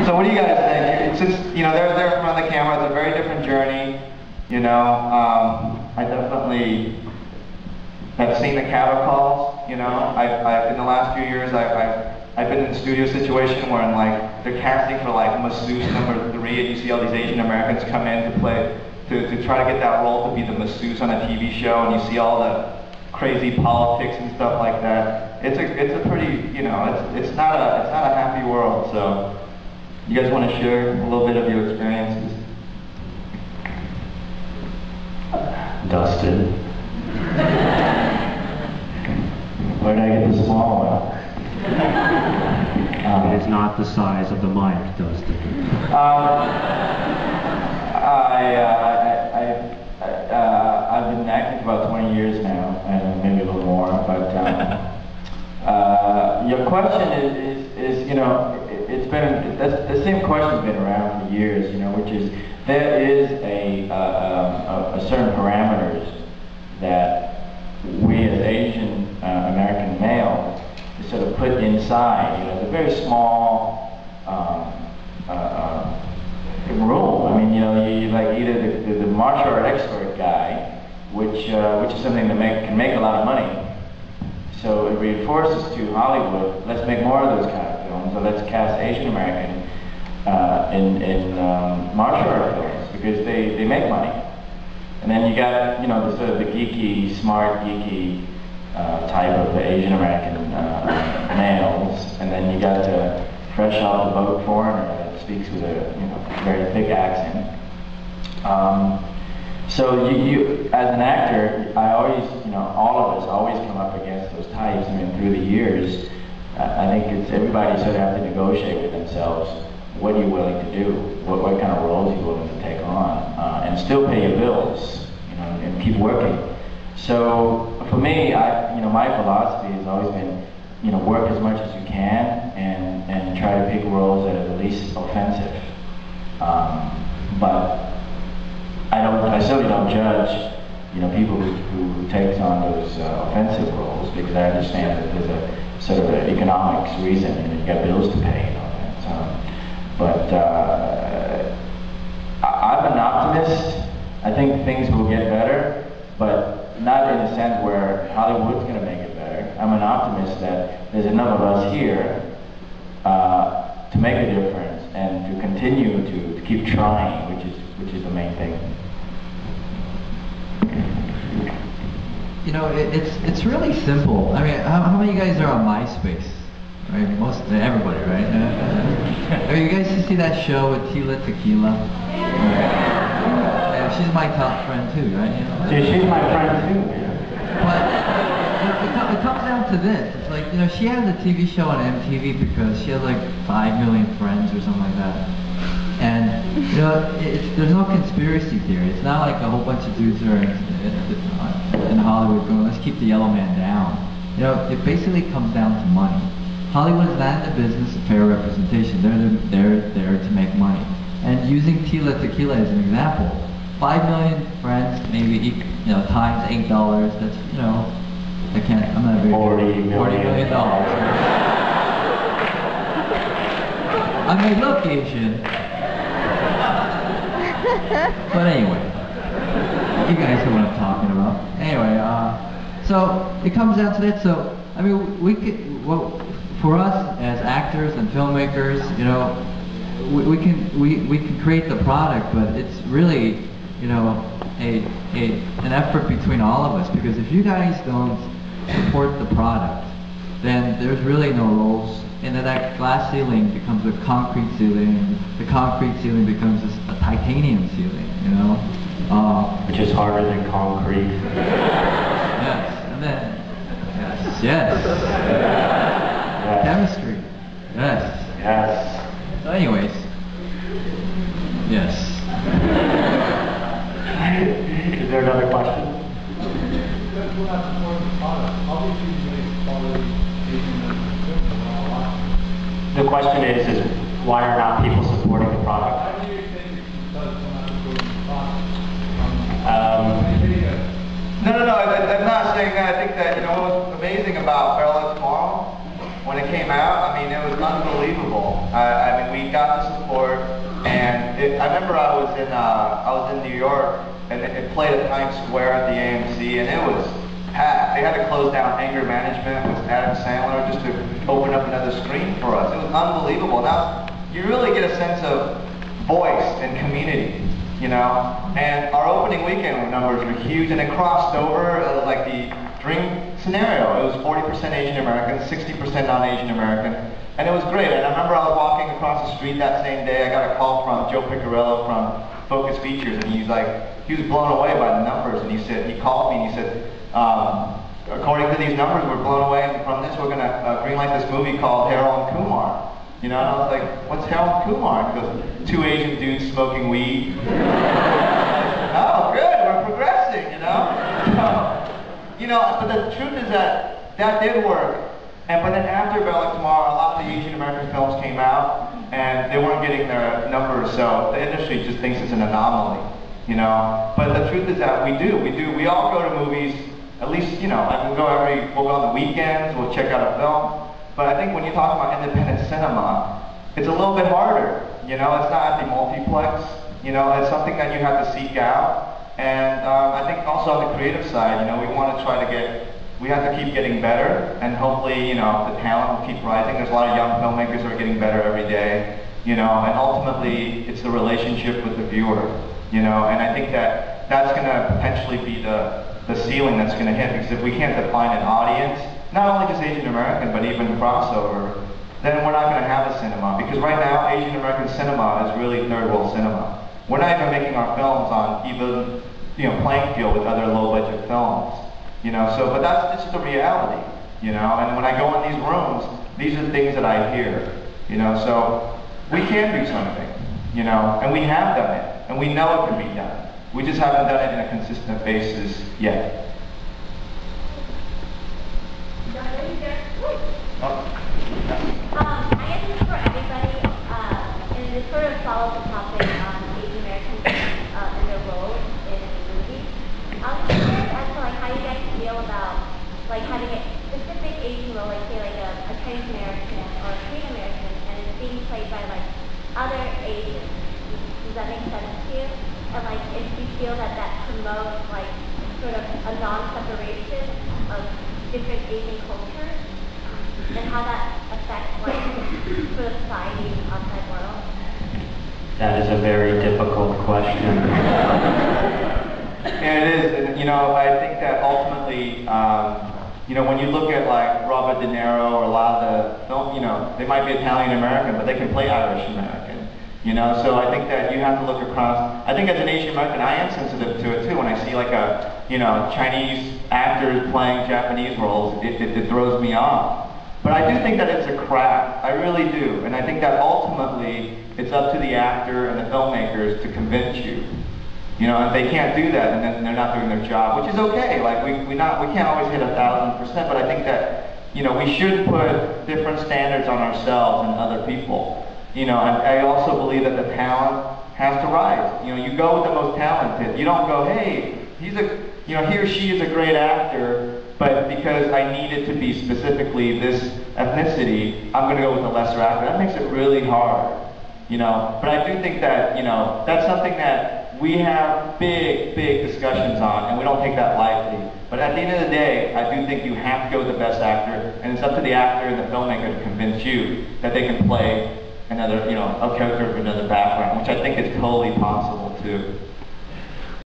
So what do you guys think? Since, you know, they're there in front of the camera, it's a very different journey. You know, I definitely have seen the cattle calls. You know, I've in the last few years, I've been in a studio situation where like they're casting for like masseuse number 3, and you see all these Asian Americans come in to play, to try to get that role to be the masseuse on a TV show, and you see all the crazy politics and stuff like that. It's a pretty, you know, it's not a happy world. So, you guys want to share a little bit of your experiences? Dustin. Where did I get the small one? It is not the size of the mic, Dustin. I've been acting for about 20 years now, and maybe a little more, but your question is, you know, the same question's been around for years, you know, which is, there is a certain parameters that we as Asian American males sort of put inside. You know, it's a very small role. I mean, you know, you like either the martial art expert guy, which is something that can make a lot of money. So it reinforces to Hollywood, let's make more of those kind of films, or let's cast Asian American in martial art films, because they make money. And then you got, you know, the sort of the geeky, smart, geeky type of the Asian American males, and then you got the fresh off the boat foreigner that speaks with a, you know, very thick accent. So you as an actor, I always, you know, all of us always come up against those types. I mean, through the years, I think it's everybody sort of have to negotiate with themselves. What are you willing to do? What kind of roles are you willing to take on, and still pay your bills, you know, and keep working. So for me, you know, my philosophy has always been, you know, work as much as you can and try to pick roles that are the least offensive. But I certainly don't judge, you know, people who takes on those offensive roles, because I understand that there's a sort of an economics reason, and you've got bills to pay and all that. But I'm an optimist. I think things will get better, but not in a sense where Hollywood's going to make it better. I'm an optimist that there's enough of us here to make a difference and to continue to keep trying, which is the main thing. You know, it's really simple. I mean, how many of you guys are on MySpace? Right, everybody, right? I mean, you guys see that show with Tila Tequila? Yeah, she's my top friend too, right? You know? Yeah, she's my friend too. But it comes down to this. It's like, you know, she has a TV show on MTV because she has like 5 million friends or something like that. And, you know, there's no conspiracy theory. It's not like a whole bunch of dudes are in Hollywood going, let's keep the yellow man down. You know, it basically comes down to money. Hollywood's not in the business of fair representation. They're there to make money. And using Tila Tequila as an example, 5 million friends, maybe, you know, times $8, that's, you know, I'm not very $40 million. I may look Asian, but anyway, you guys know what I'm talking about. Anyway, so it comes down to that. So I mean, for us as actors and filmmakers, you know, we can create the product, but it's really, you know, an effort between all of us. Because if you guys don't support the product, then there's really no roles. And then that glass ceiling becomes a concrete ceiling. The concrete ceiling becomes a titanium ceiling, you know? Which is harder than concrete. Yes, and then, yes. Chemistry, yes. Yes. So anyways, yes. Is there another question? We're not supporting the product. Obviously, it's already The question is why are not people supporting the product? How do you think it's because we're not supporting the product? No, I'm not saying that. I think that, you know, what was amazing about Parallel Tomorrow, when it came out, I mean, it was unbelievable. I mean, we got the support, and I remember I was in New York, and it played at Times Square at the AMC, and it was packed. They had to close down anger management with Adam Sandler just to open up another screen for us. It was unbelievable. Now, you really get a sense of voice and community, you know? And our opening weekend numbers were huge, and it crossed over like the dream scenario. It was 40% Asian American, 60% non-Asian American, and it was great. And I remember I was walking across the street that same day. I got a call from Joe Piccarello from Focus Features, and he was blown away by the numbers. And he called me and he said, according to these numbers, we're blown away, and from this, we're going to greenlight this movie called Harold and Kumar. You know, and I was like, what's Harold and Kumar? He goes, 2 Asian dudes smoking weed. Oh, good, we're progressing, you know? You know, but the truth is that did work. But then after Bella Tomorrow, a lot of the Asian American films came out, and they weren't getting their numbers, so the industry just thinks it's an anomaly, you know? But the truth is that we all go to movies, at least, you know, we'll go on the weekends, we'll check out a film. But I think when you talk about independent cinema, it's a little bit harder, you know? It's not at the multiplex, you know? It's something that you have to seek out. And I think also on the creative side, you know, we have to keep getting better, and hopefully, you know, the talent will keep rising. There's a lot of young filmmakers who are getting better every day, you know, and ultimately, it's the relationship with the viewer, you know, and I think that that's going to potentially be the ceiling that's going to hit, because if we can't define an audience, not only just Asian American, but even crossover, then we're not going to have a cinema, because right now, Asian American cinema is really third world cinema. We're not even making our films on even, you know, playing field with other low-budget films, you know. So, but that's just the reality, you know. And when I go in these rooms, these are the things that I hear, you know. So we can do something, you know, and we have done it, and we know it can be done. We just haven't done it in a consistent basis yet. I guess this is for everybody, and this sort of follows the topic on Asian Americans and their role in movies. I was curious as to how you guys feel about having a specific Asian role, like say a Chinese American or a Korean American, and it's being played by other Asians. Does that make sense to you? And if you feel that promotes sort of a non-separation of different Asian cultures, and how that affects sort of society and the outside world? That is a very difficult question. And it is, and, you know, I think that ultimately, you know, when you look at Robert De Niro or a lot of the film, you know, they might be Italian American, but they can play Irish American. You know, so I think that you have to look across. I think as an Asian American, I am sensitive to it too. When I see Chinese actors playing Japanese roles, it throws me off. But I do think that it's a craft. I really do. And I think that ultimately, it's up to the actor and the filmmakers to convince you. You know, if they can't do that, then they're not doing their job, which is okay. We can't always hit 1,000%, but I think that, you know, we should put different standards on ourselves and other people. You know, I also believe that the talent has to rise. You know, you go with the most talented. You don't go, hey, he or she is a great actor, but because I need it to be specifically this ethnicity, I'm going to go with the lesser actor. That makes it really hard, you know. But I do think that, you know, that's something that we have big discussions on, and we don't take that lightly. But at the end of the day, I do think you have to go with the best actor, and it's up to the actor and the filmmaker to convince you that they can play another, you know, a character from another background, which I think is totally possible too.